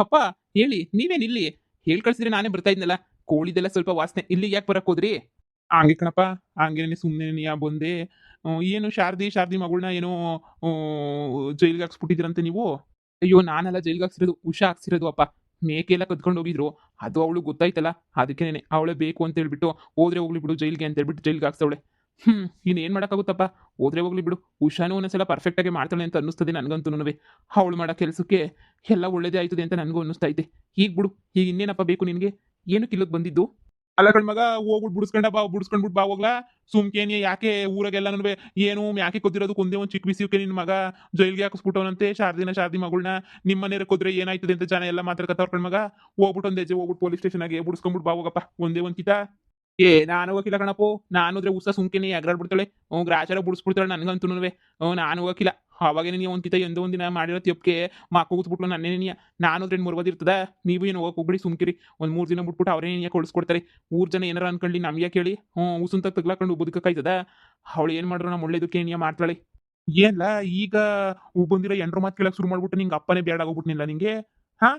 ಅಪ್ಪ ಹೇಳಿ ನೀವೇನ್ ಇಲ್ಲಿ ಹೇಳ್ ಕಳ್ಸಿದ್ರೆ ನಾನೇ ಬರ್ತಾ ಇದ್ನಲ್ಲ. ಕೋಳಿದೆಲ್ಲ ಸ್ವಲ್ಪ ವಾಸನೆ ಇಲ್ಲಿಗೆ ಯಾಕೆ ಬರಕ್ ಹೋದ್ರಿ? ಹಂಗೆ ಕಣಪ್ಪ, ಹಂಗೇನೆ ಸುಮ್ನೆ ನೀ ಬಂದೆ. ಏನು ಶಾರದಿ ಮಗಳ್ನ ಏನೋ ಜೈಲ್ಗೆ ಹಾಕ್ಸ್ಬಿಟ್ಟಿದ್ದೀರಂತೆ ನೀವು? ಅಯ್ಯೋ! ನಾನಲ್ಲ ಜೈಲ್ಗೆ ಹಾಕ್ಸಿರೋದು, ಉಷಾ ಹಾಕ್ಸಿರೋದು ಅಪ್ಪ. ಮೇಕೆ ಎಲ್ಲ ಕದ್ಕೊಂಡು ಹೋಗಿದ್ರು. ಅದು ಅವಳಿಗೆ ಗೊತ್ತಾಯ್ತಲ್ಲ, ಅದಕ್ಕೇನೆ ಅವಳೇ ಬೇಕು ಅಂತ ಹೇಳ್ಬಿಟ್ಟು, ಹೋದ್ರೆ ಹೋಗ್ಲಿ ಬಿಡು ಜೈಲ್ಗೆ ಅಂತ ಹೇಳ್ಬಿಟ್ಟು ಜೈಲ್ಗೆ ಹಾಕ್ಸವಳೆ. ಇನ್ನೇನ್ ಮಾಡಕ್ಕಾಗುತ್ತಪ್ಪ? ಹೋದ್ರೆ ಹೋಗ್ಲಿ ಬಿಡು. ಉಷಾನು ಒಂದೊಂದ್ಸಲ ಪರ್ಫೆಕ್ಟ್ ಆಗಿ ಮಾಡ್ತಾಳೆ ಅಂತ ಅನ್ನಿಸ್ತದೆ ನನಗಂತೂನುವೆ. ಅವಳು ಮಾಡೋ ಕೆಲ್ಸಕ್ಕೆ ಎಲ್ಲ ಒಳ್ಳೇದೇ ಆಯ್ತದೆ ಅಂತ ನನಗೂ ಅನ್ನಿಸ್ತೈತೆ. ಈಗ ಬಿಡು, ಈಗ ಇನ್ನೇನಪ್ಪ ಬೇಕು ನಿನ್ಗೆ? ಏನಕ್ಕೆ ಇಲ್ಲಿಗ್ ಬಂದಿದ್ದು? ಅಲ್ಲ ಕಣ್ಮಗ, ಹೋಗ್ಬಿಟ್ಟು ಬುಡ್ಸ್ಕೊಂಡ್ಬಿಟ್ಟು ಬಾ ಹೋಗ್ಲಾ. ಸುಮ್ಕೇನಿ ಯಾಕೆ ಊರಾಗೆಲ್ಲನೂ ಏನು ಯಾಕೆ ಕೊದ್ದಿರೋದು ಒಂದೇ ಒಂದು ಚಿಕ್ಕ ಬಿಸಿಯುಕೆ ನಿನ್ ಮಗ ಜೈಲ್ಗೆ ಹಾಕಿಸ್ಬಿಟ್ಟವನಂತೆ ಶಾರದಿ ಮಗಳನ್ನ. ನಿಮ್ಮ ಮನೆಯವ್ರ ಕೊದ್ರೆ ಏನಾಯ್ತದೆ ಅಂತ ಜನ ಎಲ್ಲ ಮಾತಾಡ್ಕತ್ತವ್ರ ಕಣ್ಮಗ. ಹೋಗ್ಬಿಟ್ಟು ಒಂದ್ ಹೆಜ್ಜೆ ಹೋಗ್ಬಿಟ್ಟು ಪೊಲೀಸ್ ಸ್ಟೇಷನ್ಗೆ ಬುಡ್ಸ್ಕೊಂಡ್ಬಿಟ್ಟು ಬಾ ಹೋಗಪ್ಪ ಒಂದೇ ಒಂದ್ ಕಿತ. ನಾನು ಹೋಗಿಲ್ಲ ಕಣಪ್ಪೋ. ನಾನು ಹೋದ್ರೆ ಉಸ ಸುಮ್ಕೆನೆ ಎಗರಾಡ್ಬಿಡ್ತಾಳೆ. ಗ್ರಾಚಾರ ಬುಡ್ಸ್ಬಿಡ್ತಾಳೆ ನನ್ಗಂತೂನುವೆ. ನಾನು ಹೋಗಿಲ್ಲ. ಅವಾಗೇನೆ ನೀವು ಒಂದ್ ಕಿತ ಎಂದೋ ಒಂದಿನ ಮಾಡಿರೋ ತಪ್ಪಿಗೆ ಮಕ್ಕ ಕೂತ್ಬಿಟ್ಲು ನನ್ನೇನಿಯ. ನಾನು ಹೋದ್ರೆ ಮುರ್ವದಿರ್ತದ. ನೀವು ಏನು ಹೋಗಕ್ ಹೋಗ್ಬಿಡಿ ಸುಮ್ಕಿರಿ. ಒಂದ್ 3 ದಿನ ಬಿಟ್ಬಿಟ್ಟು ಅವ್ರೇ ಕಳಿಸ್ಕೊಡ್ತಾರೆ. ಊರ್ ಜನ ಏನಾರ ಅನ್ಕೊಳ್ಳಿ ನಮ್ಗೆ ಕೇಳಿ ಉಸುಂತ ತಗ್ಲಾಕೊಂಡು ಬದುಕಕ್ಕಾಯ್ತದ? ಅವಳು ಏನ್ ಮಾಡ್ರು ನಮ್ಮ ಒಳ್ಳೇದಕ್ಕೆ ಏನಿಯ ಮಾಡ್ತಾಳೆ. ಏನ್ಲ ಈಗ ಬಂದಿರೋ ಎಂಡ್ರ ಮಾತು ಕೇಳಕ್ ಶುರು ಮಾಡ್ಬಿಟ್ಟು ನಿಂಗೆ ಅಪ್ಪನೇ ಬೇಡ ಆಗೋಗ್ಬಿಟ್ನಿಲ್ಲ ನಿಂಗೆ? ಹಾ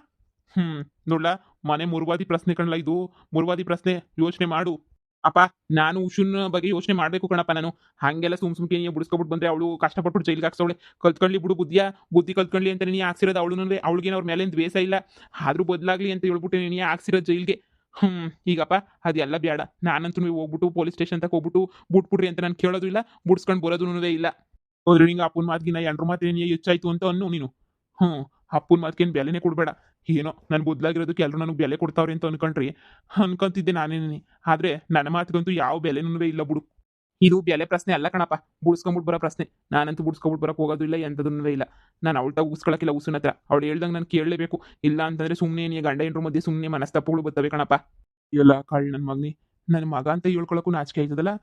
ನೋಡ್ಲಾ, ಮನೆ ಮುರ್ವಾದಿ ಪ್ರಶ್ನೆ ಕಣ್ಲ ಇದು. ಮುರ್ವಾದಿ ಪ್ರಶ್ನೆ. ಯೋಚನೆ ಮಾಡು. ಅಪ್ಪ, ನಾನು ಉಷುನ್ ಬಗ್ಗೆ ಯೋಚನೆ ಮಾಡ್ಬೇಕು ಕಣಪ್ಪ ನಾನು. ಹಂಗೆಲ್ಲ ಸುಮ್ಕೆ ನೀ ಬಿಡಿಸ್ಕೊಬಿಟ್ಟು ಬಂದ್ರೆ ಅವಳು ಕಷ್ಟಪಟ್ಟು ಜೈಲ್ಗೆ ಹಾಕ್ಸವಳೆ. ಕಲ್ತ್ಕೊಳ್ಳಿ ಬಿಡು ಬುದ್ಧಿ ಕಲ್ತ್ಕೊಳ್ಳಿ ಅಂತ ನೀ ಹಾಕ್ಸಿರೋದು ಅವಳು. ಅವಳಿಗೇನು ಅವ್ರ ಮೇಲೆ ದ್ವೇಷ ಇಲ್ಲ. ಆದ್ರೂ ಬದಲಾಗ್ಲಿ ಅಂತ ಹೇಳ್ಬಿಟ್ಟು ನೀ ಹಾಕ್ಸಿರೋದು ಜೈಲ್ಗೆ. ಈಗಪ್ಪ ಅದೆಲ್ಲ ಬೇಡ. ನಾನಂತೂ ನೀವು ಹೋಗ್ಬಿಟ್ಟು ಪೊಲೀಸ್ ಸ್ಟೇಷನ್ ತಕ ಹೋಗ್ಬಿಟ್ಟು ಬಿಟ್ಬಿಡ್ರಿ ಅಂತ ನಾನು ಕೇಳೋದು ಇಲ್ಲ, ಬಿಡ್ಸ್ಕೊಂಡು ಬರೋದೂ ಇಲ್ಲ. ಹೋದ್ರೆ ನಿಂಗೆ ಅಪ್ಪನ ಮಾತಿಗಿನ್ನ ಎಂಡ್ರ ಮಾತು ಹೆಚ್ಚಾಯ್ತು ಅಂತ ಅನ್ನು ನೀನು. ಅಪ್ಪನ ಮಾತ್ಗೇನು ಬೆಲೆನೇ ಕೊಡಬೇಡ. ಏನೋ ನಾನು ಬದಲಾಗಿರೋದಕ್ಕೆ ಎಲ್ಲರೂ ನನಗೆ ಬೆಲೆ ಕೊಡ್ತಾವ್ರೆ ಅಂತ ಅನ್ಕೊಂಡ್ರಿ. ಅನ್ಕೊಂತಿದ್ದೆ ನಾನೇನೆ. ಆದ್ರೆ ನನ್ನ ಮಾತಿಗಂತೂ ಯಾವ ಬೆಲೆನೂ ಇಲ್ಲ ಬಿಡು. ಇದು ಬೆಲೆ ಪ್ರಶ್ನೆ ಅಲ್ಲ ಕಣಪ್ಪ. ಬುಡ್ಸ್ಕೊಂಬಿಟ್ಟು ಬರೋ ಪ್ರಶ್ನೆ. ನಾನಂತೂ ಬುಡ್ಸ್ಕೊಂಬಿಟ್ಟು ಬರಕ್ ಹೋಗೋದು ಇಲ್ಲ, ಎಂಥದನ್ನೂ ಇಲ್ಲ. ನಾನು ಅವಳ್ತಾಗ ಉಗಿಸ್ಕೊಳಕಿಲ್ಲ ಉಸುನ ಹತ್ರ. ಅವಳು ಹೇಳ್ದಂಗೆ ನಾನು ಕೇಳಲೇಬೇಕು. ಇಲ್ಲ ಅಂತಂದ್ರೆ ಸುಮ್ಮನೆ ನೀ ಗಂಡ ಹೆಂಡ್ರ ಮಧ್ಯೆ ಸುಮ್ಮನೆ ಮನಸ್ತಾಪಗಳು ಬರ್ತವೆ ಕಣಪ್ಪ. ಎಲ್ಲ ಕಳ್ ನನ್ನ ಮಗನಿ. ನನ್ನ ಮಗ ಅಂತ ಹೇಳ್ಕೊಳಕ್ಕೂ ನಾಚಿಕೆ ಆಯ್ತದಲ್ಲ.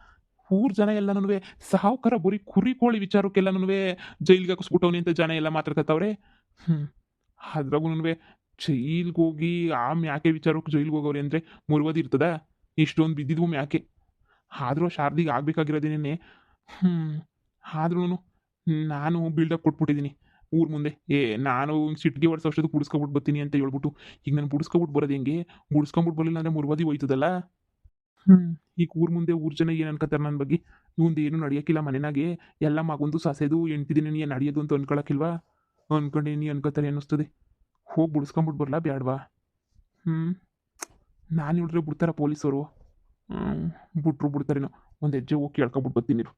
ಊರ್ ಜನ ಎಲ್ಲನೂ ಸಾವುಕಾರ ಬರೀ ಕುರಿ ಕೋಳಿ ವಿಚಾರಕ್ಕೆಲ್ಲನೂ ಜೈಲ್ಗೆ ಹಾಕಿಸ್ಬಿಟ್ಟವನಿ ಅಂತ ಜನ ಎಲ್ಲ ಮಾತಾಡ್ಕತ್ತವ್ರೆ. ಅದ್ರಾಗೂ ಜೈಲ್ಗೆ ಹೋಗಿ ಆ ಮ್ಯಾಕೆ ವಿಚಾರಕ್ಕೆ ಜೈಲ್ಗೆ ಹೋಗೋರಿ ಅಂದ್ರೆ ಮುರ್ವದಿ ಇರ್ತದ? ಇಷ್ಟೊಂದು ಬಿದ್ದಿದ್ವು ಮ್ಯಾಕೆ. ಆದ್ರೂ ಶಾರದಿಗೆ ಆಗ್ಬೇಕಾಗಿರೋದೇನೆ. ಆದ್ರೂ ನಾನು ಬಿಲ್ಡಪ್ ಕೊಟ್ಬಿಟ್ಟಿದ್ದೀನಿ ಊರ್ ಮುಂದೆ. ನಾನು ಸಿಟ್ಟಿಗೆ ವರ್ಷದಷ್ಟು ಬುಡ್ಸ್ಕೊಬಿಟ್ಟು ಬರ್ತೀನಿ ಅಂತ ಹೇಳ್ಬಿಟ್ಟು. ಈಗ ನಾನು ಬುಡ್ಸ್ಕೊಬಿಟ್ಟು ಬರೋದು ಹೆಂಗೆ? ಬುಡ್ಸ್ಕೊಂಬಿಟ್ಟು ಬರಲಿಲ್ಲ ಅಂದ್ರೆ ಮುರ್ವದಿ ಹೋಯ್ತದಲ್ಲ. ಈಗ ಊರ್ ಮುಂದೆ ಊರ್ ಜನ ಏನ್ ಅನ್ಕೋತಾರೆ ನನ್ನ ಬಗ್ಗೆ? ಇವಂದು ಏನು ನಡೆಯಕ್ಕಿಲ್ಲ ಮನೆನಾಗೆ. ಎಲ್ಲ ಮಗೊಂದು ಸಸೆದು ಎಂಟಿದಿನ ನೀ ನಡೆಯೋದು ಅಂತ ಅನ್ಕೊಳಕಿಲ್ವಾ? ಅನ್ಕೊಂಡೆ ನೀ ಅನ್ಕೋತಾರೆ ಅನ್ನಿಸ್ತದೆ. ಹೋಗಿ ಬಿಡಿಸ್ಕೊಂಬಿಟ್ಟು ಬರಲಾ ಬ್ಯಾಡ್ವಾ? ನಾನು ಹೇಳಿದ್ರೆ ಬಿಡ್ತಾರ ಪೊಲೀಸವರು? ಬಿಡ್ತಾರೇನೋ. ಒಂದು ಹೆಜ್ಜೆ ಹೋಗಿ ಕೇಳ್ಕೊಬಿಟ್ಟು ಬರ್ತೀನಿ ಇರು.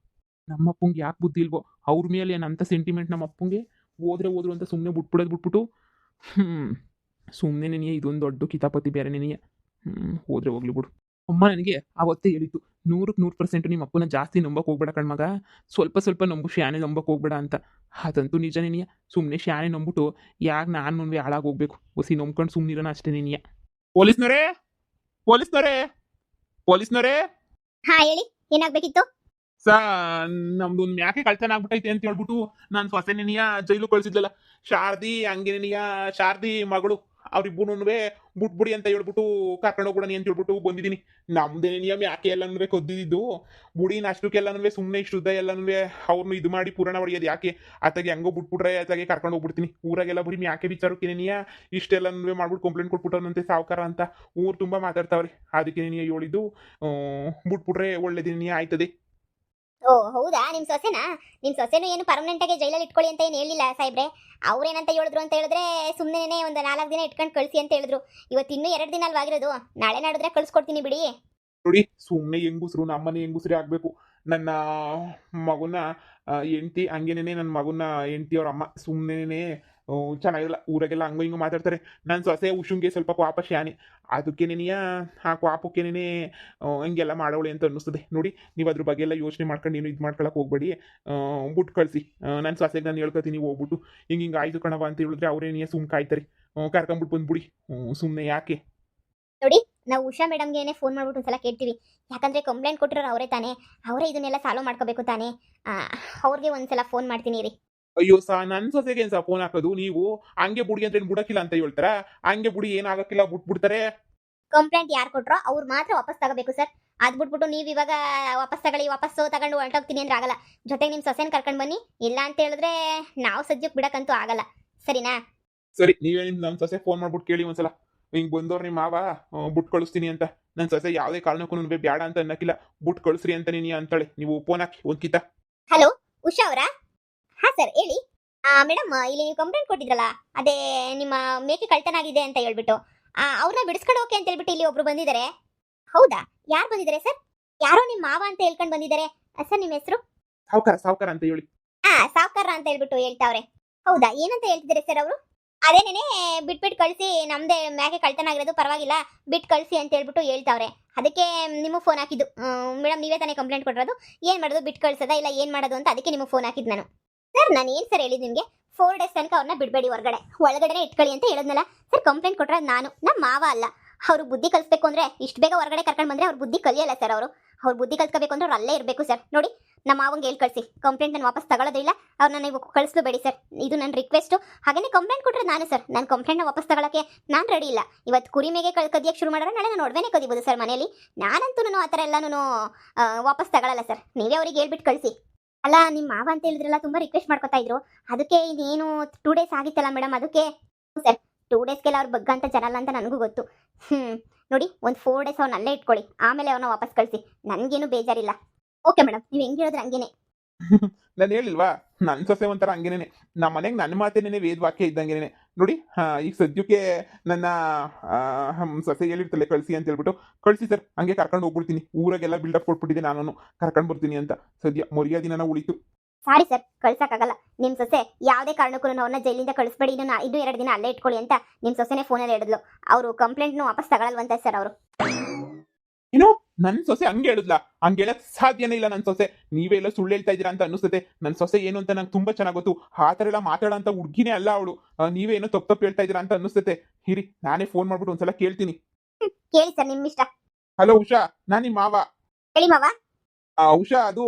ನಮ್ಮ ಅಪ್ಪಂಗೆ ಯಾಕೆ ಬುದ್ಧಿ ಇಲ್ವೋ? ಅವ್ರ ಮೇಲೆ ಏನಂತ ಸೆಂಟಿಮೆಂಟ್ ನಮ್ಮ ಅಪ್ಪಂಗೆ. ಹೋದ್ರು ಅಂತ ಸುಮ್ಮನೆ ಬಿಟ್ಬಿಟ್ಟು ಸುಮ್ಮನೆ ನೆನೆಯ ಇದೊಂದು ದೊಡ್ಡ ಕಿತಾಪತಿ ಬೇರೆ ನೆನೆಯ. ಹೋದ್ರೆ ಹೋಗ್ಲಿ ಬಿಡು. ಅಮ್ಮ ನನಗೆ ಆವತ್ತೇ ಹೇಳಿತ್ತು, 100% ನಿಮ್ಮ ಅಪ್ಪನ ಜಾಸ್ತಿ ನಂಬಕ್ಕೆ ಹೋಗ್ಬೇಡ ಕಣ್ಮಗ. ಸ್ವಲ್ಪ ನಂಬು, ಶಾನೆ ನಂಬಕ್ಕೆ ಹೋಗ್ಬೇಡ ಅಂತ. ಅದಂತೂ ನಿಜ ನೆನೆಯ. ಸುಮ್ಮನೆ ಶಾನೆ ನಂಬಿಟ್ಟು ಯಾಕೆ ನಾನು ಹಾಳಾಗಿ ಹೋಗ್ಬೇಕು? ಹೊಸಿ ನಂಬ್ಕೊಂಡು ಸುಮ್ಮನಿರೋಣ ಅಷ್ಟೇ ನೆನೆಯ. ಪೊಲೀಸ್ನವರೇ, ಪೊಲೀಸ್ನವರೇ, ಪೊಲೀಸ್ನವರೇ. ಹಾ ಹೇಳಿ, ಏನಾಗ್ಬೇಕಿತ್ತು? ಸಾ ನಮ್ದು ಒಂದು ಮ್ಯಾಕೆ ಕಳ್ತನ ಆಗ್ಬಿಟ್ಟೈತೆ ಅಂತ ಹೇಳ್ಬಿಟ್ಟು ನಾನು ಸೊಸೆ ನೆನೆಯ ಜೈಲು ಕಳಿಸಿದ್ಲಲ್ಲ. ಶಾರದಿ ಹಂಗೆ ನೆನೆಯ, ಶಾರದಿ ಮಗಳು ಅವ್ರಿಬ್ಬರು ಬಿಟ್ಬಿಡಿ ಅಂತ ಹೇಳ್ಬಿಟ್ಟು ಕರ್ಕೊಂಡು ಹೋಗ್ಬಿಡನಿ ಅಂತ ಹೇಳ್ಬಿಟ್ಟು ಬಂದಿದ್ದೀನಿ. ನಮ್ದೇ ನಿಯಮ ಯಾಕೆ ಎಲ್ಲನೂ ಕೊದ್ದಿದ್ದು ಬುಡಿನ ಅಷ್ಟಕ್ಕೆಲ್ಲನೂ ಸುಮ್ಮನೆ ಇಷ್ಟುದ್ದ ಎಲ್ಲನೂ ಅವ್ರನ್ನ ಇದು ಮಾಡಿ ಪುರಾಣ ಹೊಡೆಯೋದು ಯಾಕೆ? ಆತಾಗೆ ಹೆಂಗೋ ಬಿಟ್ಬಿಟ್ರೆ ಆತಾಗೆ ಕರ್ಕೊಂಡು ಹೋಗ್ಬಿಡ್ತೀನಿ. ಊರಾಗೆಲ್ಲ ಬರೀ ಯಾಕೆ ವಿಚಾರಕ್ಕೆ ನೀಯ ಇಷ್ಟೆಲ್ಲನೂ ಮಾಡ್ಬಿಟ್ಟು ಕಂಪ್ಲೇಂಟ್ ಕೊಟ್ಬಿಟ್ಟವನಂತೆ ಸಾವುಕಾರ ಅಂತ ಊರು ತುಂಬ ಮಾತಾಡ್ತಾವ್ರಿ. ಅದಕ್ಕೆ ನೀ ಹೇಳಿದ್ದು ಬಿಟ್ಬಿಟ್ರೆ ಒಳ್ಳೇದಿನ ಆಯ್ತದೆ. ಓ ಹೌದಾ, ನಿಮ್ ಸೊಸೆನಾ? ನಿಮ್ ಸೊಸೆನು ಏನು ಪರ್ಮನೆಂಟ್ ಆಗಿ ಜೈಲಲ್ಲಿ ಇಟ್ಕೊಳ್ಳಿ ಅಂತ ಏನು ಹೇಳಿಲ್ಲ ಸಾಹೇಬ್ರೆ. ಅವ್ರೇನಂತ ಹೇಳಿದ್ರು ಅಂತ ಹೇಳಿದ್ರೆ ಸುಮ್ಮನೆ ಒಂದು 4 ದಿನ ಇಟ್ಕೊಂಡು ಕಳಿಸಿ ಅಂತ ಹೇಳಿದ್ರು. ಇವತ್ತು ಇನ್ನೂ 2 ದಿನ ಅಲ್ವಾಗಿರೋದು. ನಾಳೆ ನಾಡಿದ್ರೆ ಕಳ್ಸಿಕೊಡ್ತೀನಿ ಬಿಡಿ. ನೋಡಿ, ಸುಮ್ಮನೆ ಹೆಂಗುಸ್ರು ನಮ್ಮನೆ ಹೆಂಗುಸ್ರೇ ಆಗ್ಬೇಕು. ನನ್ನ ಮಗುನ ಹೆಂಡ್ತಿ ಹಂಗೇನೇ ನನ್ನ ಮಗುನ ಹೆಂಡ್ತಿ ಅವ್ರ ಅಮ್ಮ ಸುಮ್ಮನೆ ಚೆನ್ನಾಗಿರಲ್ಲ. ಊರಾಗೆಲ್ಲ ಹಂಗೋ ಹಿಂಗೋ ಮಾತಾಡ್ತಾರೆ. ನನ್ನ ಸೊಸೆ ಉಷುಂಗೆ ಸ್ವಲ್ಪ ಕ್ವಾಪ ಶಾನೆ. ಅದಕ್ಕೇನೇನಿಯ ಆ ಕ್ವಾಪಕ್ಕೇನೇ ಹಂಗೆಲ್ಲ ಮಾಡೋಳೆ ಅಂತ ಅನ್ನಿಸ್ತದೆ. ನೋಡಿ, ನೀವು ಅದ್ರ ಬಗ್ಗೆ ಎಲ್ಲ ಯೋಚನೆ ಮಾಡ್ಕೊಂಡು ನೀನು ಇದು ಮಾಡ್ಕೊಳಕ್ಕೆ ಹೋಗ್ಬೇಡಿ. ಬಿಟ್ಟು ಕಳಿಸಿ. ನನ್ನ ಸೊಸೆಗೆ ನಾನು ಹೇಳ್ಕೊತೀನಿ ಹೋಗ್ಬಿಟ್ಟು ಹಿಂಗೆ ಆಯ್ತು ಕಣವ ಅಂತ ಹೇಳಿದ್ರೆ ಅವರೇನಿಯ ಸುಮ್ ಕಾಯ್ತಾರೆ. ಕರ್ಕೊಂಬಿಟ್ಟು ಬಂದ್ಬಿಡಿ. ಸುಮ್ಮನೆ ಯಾಕೆ? ನೋಡಿ, ನಾವು ಉಷಾ ಮೇಡಮ್ಗೆ ಫೋನ್ ಮಾಡ್ಬಿಟ್ಟು ಒಂದ್ಸಲ ಕೇಳ್ತೀವಿ. ಯಾಕಂದ್ರೆ ಕಂಪ್ಲೇಂಟ್ ಕೊಟ್ಟಿರೋರು ಅವರೇ ತಾನೇ. ಅವರೇ ಇದನ್ನೆಲ್ಲ ಸಾಲ್ವ್ ಮಾಡ್ಕೋಬೇಕು ತಾನೇ. ಅವ್ರಿಗೆ ಒಂದ್ಸಲ ಫೋನ್ ಮಾಡ್ತೀನಿ ರೀ. ಅಯ್ಯೋ ನನ್ನ ಸೊಸೆಗೆ ಫೋನ್ ಹಾಕೋದು ನೀವು? ಹಂಗೆ ಬುಡಿ ಅಂತ ಬುಡಕಿಲ್ಲ ಅಂತ ಹೇಳ್ತಾರ? ಹಂಗೆ ಬುಡಿ ಏನಾಗಕ್ಕಿಲ್ಲ ಬಿಟ್ಬಿಡ್ತಾರೆ. ಕಂಪ್ಲೇಂಟ್ ಯಾರು ಕೊಟ್ರೋ ಅವ್ರು ಮಾತ್ರ ವಾಪಸ್ ತಗೋಬೇಕು ಸರ್. ಅದ್ ಬಿಟ್ಬಿಟ್ಟು ನೀವು ಇವಾಗ ವಾಪಸ್ಸು ತಗೊಂಡು ಹೊರಟೋಗ್ತೀನಿ ಅಂದ್ರೆ ಆಗಲ್ಲ. ಜೊತೆಗೆ ನಿಮ್ಮ ಸೊಸೆನ ಕರ್ಕೊಂಡು ಬನ್ನಿ. ಇಲ್ಲ ಅಂತ ಹೇಳಿದ್ರೆ ನಾವು ಸದ್ಯಕ್ಕೆ ಬಿಡಕ್ಕಂತೂ ಆಗಲ್ಲ. ಸರಿನಾ? ಸರಿ ನೀವೇ ನಮ್ಮ ಸೊಸೆ ಫೋನ್ ಮಾಡ್ಬಿಟ್ಟು ಕೇಳಿ ಒಂದ್ಸಲ ಹಿಂಗ್ ಬಂದವ್ರು ನಿಮ್ಮ ಮಾವ ಬುಟ್ ಕಳಿಸ್ತೀನಿ ಅಂತ. ನನ್ನ ಸೊಸೆ ಯಾವುದೇ ಕಾರಣಕ್ಕೂ ಬೇಡ ಅಂತ ಅನ್ನಕ್ಕಿಲ್ಲ. ಬುಟ್ ಕಳಿಸ್ರಿ ಅಂತ ನೀನು ಅಂತಾಳೆ. ನೀವು ಫೋನ್ ಹಾಕಿ ಒಂದ್ಕಿತ. ಹಲೋ, ಉಷಾ ಅವರಾ? ಹಾ ಸರ್, ಹೇಳಿ. ಮೇಡಮ್, ಇಲ್ಲಿ ನೀವು ಕಂಪ್ಲೇಂಟ್ ಕೊಟ್ಟಿದ್ರಲ್ಲ, ಅದೇ ನಿಮ್ಮ ಮೇಕೆ ಕಳ್ತನ ಆಗಿದೆ ಅಂತ ಹೇಳ್ಬಿಟ್ಟು ಅವ್ರನ್ನ ಬಿಡಿಸ್ಕೊಂಡು ಹೋಗಿ ಅಂತ ಹೇಳ್ಬಿಟ್ಟು ಇಲ್ಲಿ ಒಬ್ರು ಬಂದಿದ್ದಾರೆ. ಹೌದಾ? ಯಾರು ಬಂದಿದ್ದಾರೆ ಸರ್? ಯಾರೋ ನಿಮ್ಮ ಮಾವ ಅಂತ ಹೇಳ್ಕೊಂಡು ಬಂದಿದ್ದಾರೆ. ಸರ್, ನಿಮ್ಮ ಹೆಸರು? ಸಾವ್ಕಾರ ಸಾವ್ಕಾರ ಅಂತ ಹೇಳಿ. ಸಾವ್ಕಾರ ಅಂತ ಹೇಳ್ಬಿಟ್ಟು ಹೇಳ್ತಾವ್ರೆ. ಹೌದಾ? ಏನಂತ ಹೇಳ್ತಿದ್ದಾರೆ ಸರ್ ಅವರು? ಅದೇನೇನೆ ಬಿಟ್ಬಿಟ್ಟು ಕಳಿಸಿ, ನಮ್ದೇ ಮ್ಯಾಕೆ ಕಳ್ತನ ಆಗಿರೋದು, ಪರವಾಗಿಲ್ಲ ಬಿಟ್ಟು ಕಳಿಸಿ ಅಂತ ಹೇಳ್ಬಿಟ್ಟು ಹೇಳ್ತಾವ್ರೆ. ಅದಕ್ಕೆ ನಿಮಗೆ ಫೋನ್ ಹಾಕಿದ್ದು. ಮೇಡಮ್, ನೀವೇ ತಾನೇ ಕಂಪ್ಲೇಂಟ್ ಕೊಟ್ಟಿರೋದು, ಏನು ಮಾಡೋದು, ಬಿಟ್ಟು ಕಳ್ಸೋದಾ ಇಲ್ಲ ಏನು ಮಾಡೋದು ಅಂತ, ಅದಕ್ಕೆ ನಿಮಗೆ ಫೋನ್ ಹಾಕಿದ್ದು ನಾನು. ಸರ್, ನಾನು ಏನು ಸರ್ ಹೇಳಿದ್ದು ನಿಮಗೆ? 4 ಡೇಸ್ ತನಕ ಅವ್ರನ್ನ ಬಿಡಬೇಡಿ, ಒಳಗಡೆನೆ ಇಟ್ಕೊಳ್ಳಿ ಅಂತ ಹೇಳಿದ್ನಲ್ಲ ಸರ್. ಕಂಪ್ಲೇಂಟ್ ಕೊಟ್ಟರೆ ನಾನು, ನಮ್ಮ ಮಾವ ಅಲ್ಲ. ಅವರು ಬುದ್ಧಿ ಕಲಿಸ್ಬೇಕು ಅಂದ್ರೆ ಇಷ್ಟು ಬೇಗ ಹೊರಗಡೆ ಕರ್ಕೊಂಡು ಬಂದ್ರೆ ಅವ್ರು ಬುದ್ಧಿ ಕಲಿಯಲ್ಲ ಸರ್. ಅವ್ರು ಬುದ್ಧಿ ಕಲ್ಸ್ಕೋಬೇಕು ಅಂದ್ರೆ ಅವ್ರು ಅಲ್ಲೇ ಇರಬೇಕು ಸರ್. ನೋಡಿ, ನಮ್ಮ ಮಾವಂಗೆ ಹೇಳಿ ಕಳಿಸಿ, ಕಂಪ್ಲೇಂಟ್ ನಾನು ವಾಪಸ್ ತಗೊಳ್ಳೋದಿಲ್ಲ, ಅವ್ರನ್ನ ನೀವು ಕಳಿಸ್ಬೇಡಿ ಸರ್. ಇದು ನನ್ನ ರಿಕ್ವೆಸ್ಟು. ಹಾಗೇನೆ ಕಂಪ್ಲೇಂಟ್ ಕೊಟ್ಟರೆ ನಾನು ಸರ್, ನನ್ನ ಕಂಪ್ಲೇಂಟ್ನ ವಾಪಸ್ ತಗೊಳ್ಳೋಕ್ಕೆ ನಾನು ರೆಡಿ ಇಲ್ಲ. ಇವತ್ತು ಕುರಿ ಮೇಗೆ ಕದಿಯಕ್ಕೆ ಶುರು ಮಾಡಿದ್ರೆ ನಾಳೆ ನಾನು ಒಡವೆನೇ ಕದಿಬೋದು ಸರ್ ಮನೇಲಿ. ನಾನಂತೂ ಆ ಥರ ಎಲ್ಲನೂ ವಾಪಸ್ ತಗೊಳ್ಳಲ್ಲ ಸರ್. ನೀವೇ ಅವ್ರಿಗೆ ಹೇಳ್ಬಿಟ್ಟು ಕಳಿಸಿ. ಅಲ್ಲ, ನಿಮ್ಮ ಮಾವ ಅಂತ ಹೇಳಿದ್ರಲ್ಲ, ತುಂಬ ರಿಕ್ವೆಸ್ಟ್ ಮಾಡ್ಕೊತಾ ಇದ್ರು. ಅದಕ್ಕೆ ಇನ್ನೇನು 2 ಡೇಸ್ ಆಗಿತ್ತಲ್ಲ ಮೇಡಮ್, ಅದಕ್ಕೆ ಸರ್ 2 ಡೇಸ್ಗೆಲ್ಲ ಅವ್ರು ಬಗ್ಗ ಅಂತ ಜನಲ್ಲ ಅಂತ ನನಗೂ ಗೊತ್ತು. ನೋಡಿ, ಒಂದು 4 ಡೇಸ್ ಅವ್ರನ್ನ ಅಲ್ಲೇ ಇಟ್ಕೊಳ್ಳಿ, ಆಮೇಲೆ ಅವ್ರನ್ನ ವಾಪಸ್ ಕಳಿಸಿ. ನನಗೇನು ಬೇಜಾರಿಲ್ಲ. ಓಕೆ ಮೇಡಮ್, ನೀವು ಹೆಂಗೆ ಹೇಳಿದ್ರೆ ಹಂಗೇನೆ. ನಾನು ಹೇಳಿಲ್ವಾ, ನನ್ನ ಸೊಸೆ ಒಂಥರ ಹಂಗೇನೆ. ನಮ್ಮ ಮನೆಗೆ ನನ್ನ ಮಾತೇನೇನೆ ವೇದವಾಕ್ಯ ಇದ್ದಂಗೆನೆ. ನೋಡಿ, ಈಗ ಸದ್ಯಕ್ಕೆ ನನ್ನ ಸೊಸೆ ಹೇಳಿರ್ತಲೆ ಕಳಿಸಿ ಅಂತ ಹೇಳ್ಬಿಟ್ಟು ಕಳಿಸಿ ಸರ್. ಹಂಗೆ ಕರ್ಕೊಂಡು ಹೋಗ್ಬಿಡ್ತೀನಿ. ಊರಾಗೆಲ್ಲ ಬಿಲ್ಡಪ್ ಕೊಟ್ಬಿಟ್ಟಿದ್ದೆ ನಾನು, ಕರ್ಕೊಂಡು ಬರ್ತೀನಿ ಅಂತ. ಸದ್ಯ ಮರ್ಯಾದಿನ ಉಳಿತು. ಸಾರಿ ಸರ್, ಕಳ್ಸಕ್ಕಾಗಲ್ಲ. ನಿಮ್ಮ ಸೊಸೆ ಯಾವುದೇ ಕಾರಣಕ್ಕೂ ಅವ್ರನ್ನ ಜೈಲಿಂದ ಕಳಿಸ್ಬೇಡಿ, ಇನ್ನೂ 2 ದಿನ ಅಲ್ಲೇ ಇಟ್ಕೊಳ್ಳಿ ಅಂತ ನಿಮ್ಮ ಸೊಸೆನೇ ಫೋನಲ್ಲಿ ಹೇಳಿದ್ಲು. ಅವರು ಕಂಪ್ಲೇಂಟ್ನು ವಾಪಸ್ ತಗೊಳ್ಳಲ್ವಂತೆ ಸರ್ ಅವರು. ಏನು, ನನ್ನ ಸೊಸೆ ಹಂಗೆ ಹೇಳಿದ್ಲಾ? ಹಂಗೆ ಹೇಳಕ್ ಸಾಧ್ಯನೇ ಇಲ್ಲ ನನ್ನ ಸೊಸೆ. ನೀವೇ ಎಲ್ಲ ಸುಳ್ಳು ಹೇಳ್ತಾ ಇದ್ದೀರಾ ಅಂತ ಅನಿಸ್ತದೆ. ನನ್ನ ಸೊಸೆ ಏನು ಅಂತ ನಂಗೆ ತುಂಬಾ ಚೆನ್ನಾಗಿ ಗೊತ್ತು. ಆ ಥರ ಎಲ್ಲ ಮಾತಾಡೋ ಅಂತ ಹುಡುಗಿನೇ ಅಲ್ಲ ಅವಳು. ನೀವೇ ಏನೋ ತಪ್ಪು ಹೇಳ್ತಾ ಇದ್ದೀರಾ ಅಂತ ಅನಿಸ್ತದೆ. ಇರಿ, ನಾನೇ ಫೋನ್ ಮಾಡ್ಬಿಟ್ಟು ಒಂದ್ಸಲ ಕೇಳ್ತೀನಿ. ಕೇಳಿ ಸರ್, ನಿಮ್ಮ ಇಷ್ಟ. ಹಲೋ ಉಷಾ, ನಾನು ನಿಮ್ಮ ಮಾವ. ಹೇಳಿ ಮಾವ. ಉಷಾ, ಅದು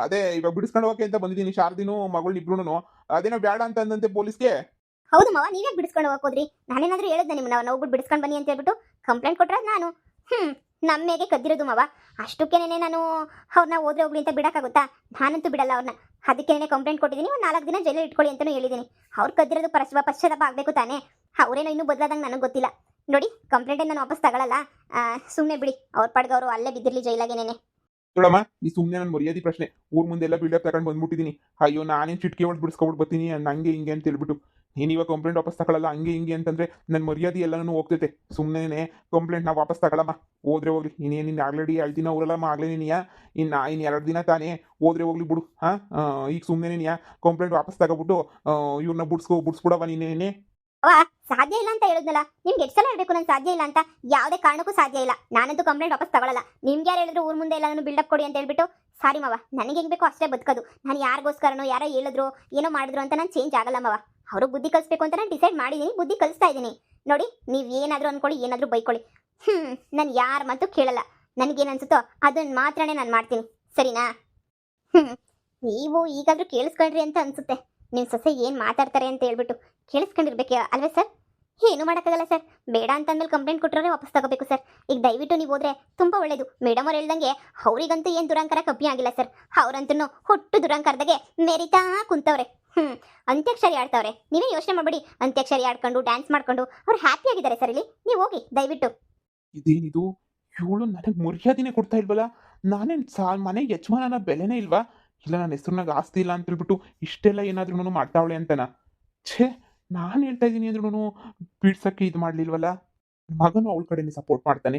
ಅದೇ ಇವಾಗ ಬಿಡಿಸ್ಕೊಂಡು ಹೋಗಕ್ಕೆ ಅಂತ ಬಂದಿದ್ದೀನಿ. ಶಾರದಿನೂ ಮಗಳು ಇಬ್ರು ಅದೇನೋ ಬೇಡ ಅಂತ ಅಂದಂತೆ ಪೊಲೀಸ್ಗೆ. ಹೌದು ಮಾವ, ನೀವೇ ಬಿಡಿಸ್ಕೊಂಡು ಹೋಗೋದ್ರಿ? ನಾನೇನಾದ್ರೂ ಹೇಳಿದ್ದೆ ನಿಮ್ಮನ್ನ ನಾವು ಬಿಡಿಸ್ಕೊಂಡು ಬನ್ನಿ ಅಂತ ಹೇಳ್ಬಿಟ್ಟು? ಕಂಪ್ಲೇಂಟ್ ಕೊಟ್ರೆ ನಾನು ನಮ್ಮೇಗೆ ಕದ್ದಿರೋದು ಮಾವ. ಅಷ್ಟಕ್ಕೇನೆ ನಾನು ಅವ್ರನ್ನ ಹೋದ್ರೆ ಹೋಗ್ಲಿ ಅಂತ ಬಿಡಕ್ಕಾಗುತ್ತಾ? ನಾನಂತೂ ಬಿಡಲ್ಲ ಅವ್ರನ್ನ. ಅದಕ್ಕೇನೆ ಕಂಪ್ಲೇಂಟ್ ಕೊಟ್ಟಿದ್ದೀನಿ. ಒಂದು 4 ದಿನ ಜೈಲಲ್ಲಿ ಇಟ್ಕೊಳ್ಳಿ ಅಂತಲೂ ಹೇಳಿದ್ದೀನಿ. ಅವ್ರು ಕದ್ದಿರೋದು ಪಶ್ಚಾತ್ತಾಪ ಆಗಬೇಕು ತಾನೇ. ಅವರೇನೋ ಇನ್ನೂ ಬದಲಾದಂಗೆ ನನಗೆ ಗೊತ್ತಿಲ್ಲ. ನೋಡಿ, ಕಂಪ್ಲೇಂಟೇ ನಾನು ವಾಪಸ್ ತಗೊಳ್ಳಲ್ಲ. ಸುಮ್ಮನೆ ಬಿಡಿ, ಅವ್ರ ಪಾಡ್ಗೆ ಅವರು ಅಲ್ಲೇ ಬಿದ್ದಿರಲಿ ಜೈಲಾಗೇನೆ. ನೋಡಮ್ಮ, ಈ ಸುಮ್ಮನೆ ನನ್ನ ಮರ್ಯಾದೆ ಪ್ರಶ್ನೆ. ಊರ್ ಮುಂದೆಲ್ಲ ಬಿಲ್ಡಪ್ ತಗೊಂಡು ಬಂದ್ಬಿಟ್ಟಿದ್ದೀನಿ. ಅಯ್ಯೋ, ನಾನೇನು ಚಿಟ್ಕೆ ಹೊಡೆದು ಬಿಡಿಸ್ಕೊಬಿಟ್ಟು ಬರ್ತೀನಿ ನಂಗೆ ಹಿಂಗೆ ಅಂತ ಹೇಳ್ಬಿಟ್ಟು. ನೀನು ಇವಾಗ ಕಂಪ್ಲೇಂಟ್ ವಾಪಸ್ ತಗೊಳ್ಳಲ್ಲ ಹಂಗೆ ಹಿಂಗೆ ಅಂತಂದ್ರೆ ನನ್ನ ಮರ್ಯಾದೆ ಎಲ್ಲನೂ ಹೋಗ್ತೈತೆ. ಸುಮ್ಮನೆ ಕಂಪ್ಲೇಂಟ್ ನಾವು ವಾಪಸ್ ತಗೊಳ್ಳಮ್ಮ. ಹೋದ್ರೆ ಹೋಗ್ಲಿ. ನೀನು ಆಲ್ರೆಡಿ 2 ದಿನ ಊರಲ್ಲಮ್ಮ ಆಗ್ಲೇ ನೀನಿಯಾ. ಇನ್ನು 2 ದಿನ ತಾನೇ, ಹೋದ್ರೆ ಹೋಗ್ಲಿ ಬಿಡು. ಈಗ ಸುಮ್ಮನೆ ನೀನಿಯಾ ಕಂಪ್ಲೇಂಟ್ ವಾಪಸ್ ತಗೊಬಿಟ್ಟು ಇವ್ರನ್ನ ಬಿಡಿಸ್ಬಿಡವ ನೀನೇನೇ. ಸಾಧ್ಯ ಇಲ್ಲ ಅಂತ ಹೇಳಿದ್ನಲ್ಲ ನಿಮ್ಗೆ. ಎಷ್ಟು ಸಲ ಹೇಳ್ಬೇಕು ನಾನು ಸಾಧ್ಯ ಇಲ್ಲ ಅಂತ? ಯಾವುದೇ ಕಾರಣಕ್ಕೂ ಸಾಧ್ಯ ಇಲ್ಲ. ನಾನಂತೂ ಕಂಪ್ಲೇಂಟ್ ವಾಪಸ್ ತಗೊಳ್ಳಲ್ಲ. ನಿಮ್ಗೆ ಯಾರು ಹೇಳಿದ್ರು ಊರ್ ಮುಂದೆ ಎಲ್ಲ ಬಿಲ್ಡಪ್ ಕೊಡಿ ಅಂತ ಹೇಳ್ಬಿಟ್ಟು? ಸಾರಿ ಮಾವ, ನನಗೆ ಹೆಂಗ್ ಬೇಕೋ ಅಷ್ಟೇ ಬದುಕೋದು. ನಾನು ಯಾರಿಗೋಸ್ಕರನೋ ಯಾರೋ ಹೇಳಿದ್ರು ಏನೋ ಮಾಡಿದ್ರು ಅಂತ ನಾನು ಚೇಂಜ್ ಆಗಲ್ಲ ಮಾವ. ಅವರು ಬುದ್ಧಿ ಕಲಿಸ್ಬೇಕು ಅಂತ ನಾನು ಡಿಸೈಡ್ ಮಾಡಿದ್ದೀನಿ, ಬುದ್ಧಿ ಕಲಿಸ್ತಾ ಇದ್ದೀನಿ. ನೋಡಿ, ನೀವು ಏನಾದರೂ ಅನ್ಕೊಳ್ಳಿ, ಏನಾದರೂ ಬೈಕೊಳ್ಳಿ, ನಾನು ಯಾರ ಮಾತು ಕೇಳಲ್ಲ. ನನಗೇನು ಅನ್ಸುತ್ತೋ ಅದನ್ನ ಮಾತ್ರನೇ ನಾನು ಮಾಡ್ತೀನಿ, ಸರಿನಾ? ನೀವು ಈಗಾದರೂ ಕೇಳಿಸ್ಕೊಂಡ್ರಿ ಅಂತ ಅನ್ಸುತ್ತೆ. ನಿಮ್ಮ ಸೊಸೆ ಏನು ಮಾತಾಡ್ತಾರೆ ಅಂತ ಹೇಳ್ಬಿಟ್ಟು ಕೇಳಿಸ್ಕೊಂಡಿರ್ಬೇಕೆ ಅಲ್ವೇ ಸರ್? ಏನು ಮಾಡೋಕ್ಕಾಗಲ್ಲ ಸರ್. ಬೇಡ ಅಂತಂದ್ಮೇಲೆ ಕಂಪ್ಲೇಂಟ್ ಕೊಟ್ಟರೆ ವಾಪಸ್ ತಗೋಬೇಕು ಸರ್. ಈಗ ದಯವಿಟ್ಟು ನೀವು ಹೋದ್ರೆ ತುಂಬ ಒಳ್ಳೇದು. ಮೇಡಮ್ ಅವ್ರು ಹೇಳ್ದಂಗೆ ಅವರಿಗಂತೂ ಏನು ದುರಂಕಾರ ಕಮ್ಮಿ ಆಗಿಲ್ಲ ಸರ್. ಅವರಂತೂ ಹುಟ್ಟು ದುರಂಕಾರದಾಗೆ ಮೆರಿತಾ ಕುಂತವ್ರೆ. ಅಂತ್ಯಾಕ್ಷರಿ ಆಡ್ತಾವ್ರೆ. ನೀವೇ ಯೋಚನೆ ಮಾಡಬೇಡಿ. ಅಂತ್ಯಾಕ್ಷರಿ ಆಡ್ಕೊಂಡು ಡ್ಯಾನ್ಸ್ ಮಾಡ್ಕೊಂಡು ಅವ್ರು ಹ್ಯಾಪಿ ಆಗಿದ್ದಾರೆ ಸರ್. ಇಲ್ಲಿ ನೀವು ಹೋಗಿ ದಯವಿಟ್ಟು. ಇದೇನಿದು, ಇವಳು ನನಗೆ ಮರ್ಯಾದೆನೇ ಕೊಡ್ತಾ ಇಲ್ವಲ್ಲ? ನಾನೇನು ಮನೆ ಯಜಮಾನನ ಬೆಲೆನೇ ಇಲ್ವಾ? ಇಲ್ಲ, ನನ್ನ ಹೆಸರಿನಾಗ ಆಸ್ತಿ ಇಲ್ಲ ಅಂತ ಹೇಳ್ಬಿಟ್ಟು ಇಷ್ಟೆಲ್ಲ ಏನಾದ್ರೂ ಮಾಡ್ತಾವಳೆ ಅಂತನಾ? ಛೇ, ನಾನು ಹೇಳ್ತಾ ಇದ್ದೀನಿ ಅಂದ್ರೂ ಬಿಡ್ಸಕ್ಕೆ ಇದು ಮಾಡಲಿಲ್ವಲ್ಲ. ಮಗನು ಅವಳ ಕಡೆನೇ ಸಪೋರ್ಟ್ ಮಾಡ್ತಾನೆ.